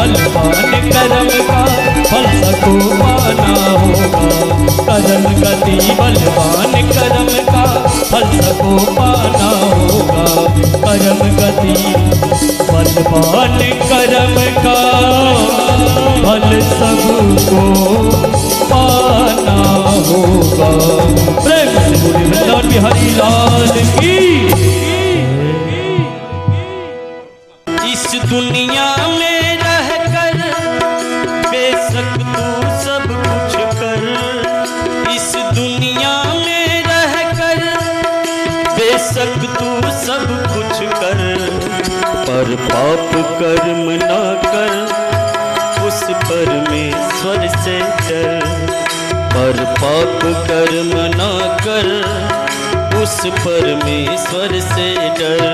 बलवान कर्म का फल सबको पाना होगा। कर्म गति बलवान कर्म का फल सबको पाना होगा। कर्म गति बलवान कर्म का फल सबको पाना होगा। प्रेम से बोले वृंदावन बिहारी लाल की। इस दुनिया में रहकर बेशक तू सब कुछ कर। इस दुनिया में रहकर बेशक तू सब कुछ कर, पर पाप कर्म ना कर उस परमेश्वर से डर। पर पाप कर्म ना कर उस परमेश्वर से डर।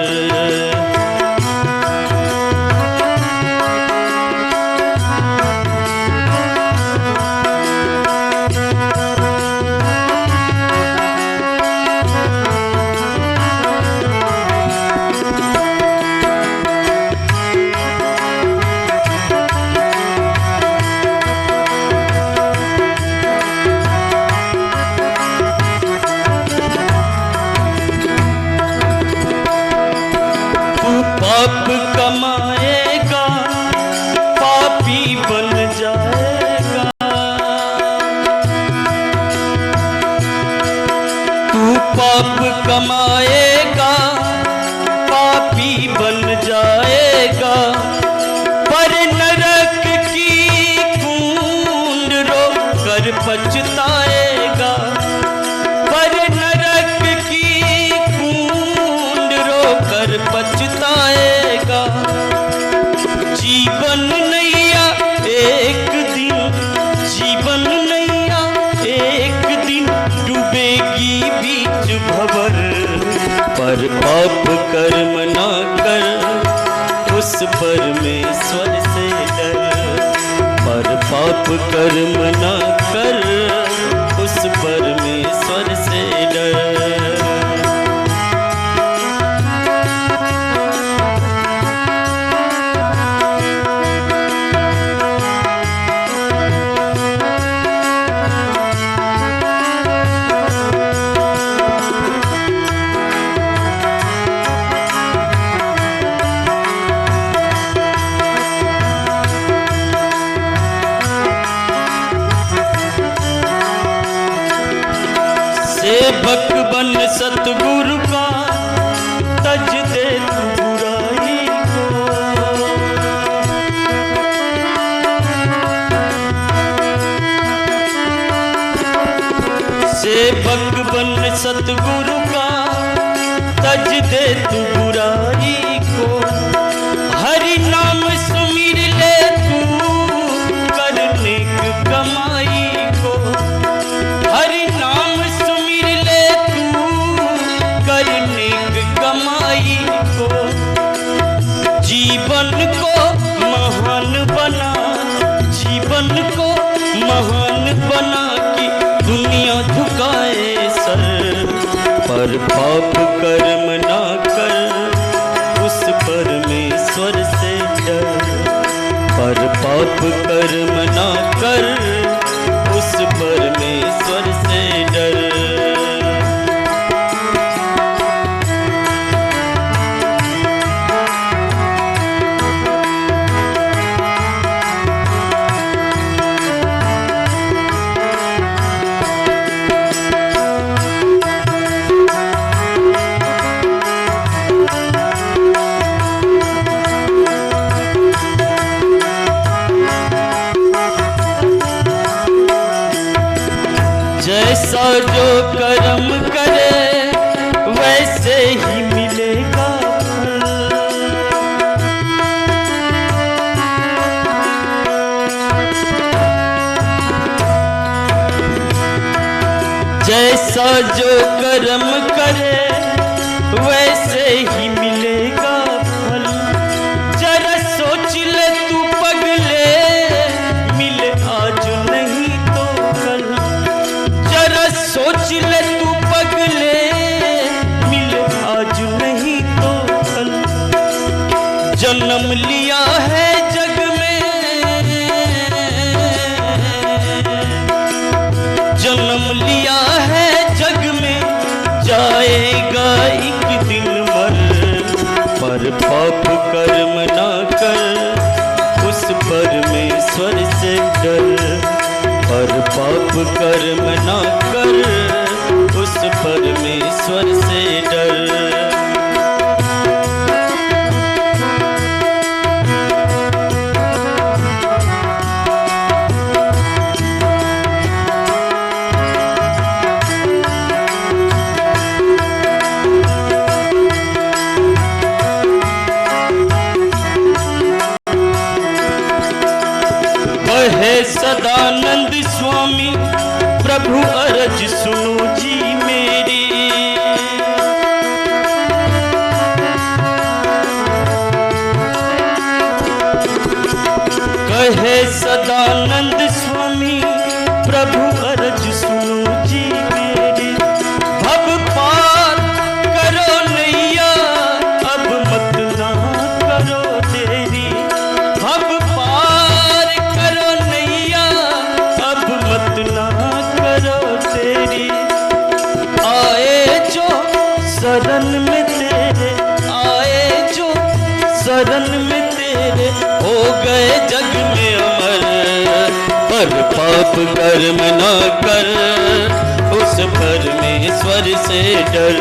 पाप कमाएगा पापी बन जाएगा। तू पाप कमाएगा पापी बन जाएगा। पर नरक की कुंड रोक कर पछताएगा। पर नरक की कुंड रोक कर पछताएगा। जीवन नैया एक दिन, जीवन नैया एक दिन डूबेगी बीच भंवर। पर पाप कर्म ना कर उस परमेश्वर से डर। पर पाप कर्म ना कर उस परमेश्वर से डर। सेवक बन सतगुरु का तज दे तू बुराई को। सेवक बन सतगुरु का तज दे तू बुराई को। हरि नाम सुमिर ले तू करने की कमाई को। हरि नाम सुमिर ले तू करने की कमाई को। जीवन को महान बना, जीवन को महान बना कि दुनिया झुकाए सर। पर पाप कर्म ना कर उस परमेश्वर से डर। पर पाप कर्म ना कर उस परमेश्वर से डर। जैसा जो कर्म करे वैसे ही मिलेगा फल। जैसा जो कर्म करे वैसे ही मिलेगा फल। जरा सोच ले तू पगले, मिले आज नहीं तो कल। जरा सोच ले तू पगले, मिले आज नहीं तो कल। जन्म लिया है जग में पाप कर्म ना कर, उस परमेश्वर से डर। कहे सदानंद स्वामी प्रभु अरज सुनो जी मेरी। कहे सदानंद स्वामी प्रभु अरज सुनो जी मेरी। अब पार करो नैया अब मत ना करो देरी। अब पार करो नैया अब मत ना करो देरी। आए जो शरण में तेरे, आए जो शरण में तेरे, हो गए जग में अमर। पर पाप कर्म ना कर, उस परमेश्वर से डर।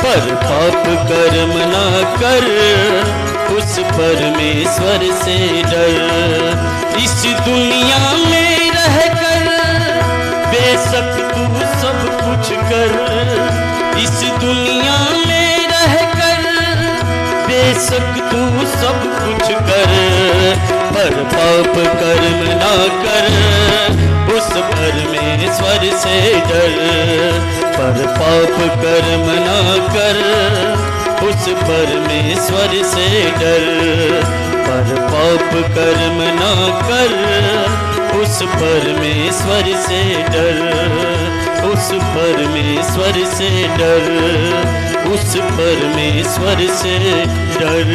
पर पाप कर्म ना कर, उस परमेश्वर से डर। इस दुनिया में रहकर बेशक तू सब कुछ कर। इस दुनिया में रहकर बेशक तू सब कुछ कर। पर पाप कर्म ना कर, उस परमेश्वर से डर। पर पाप कर्म ना कर, उस परमेश्वर से डर। पर पाप कर्म ना कर, उस परमेश्वर से डर। उस परमेश्वर से डर, उस परमेश्वर से डर।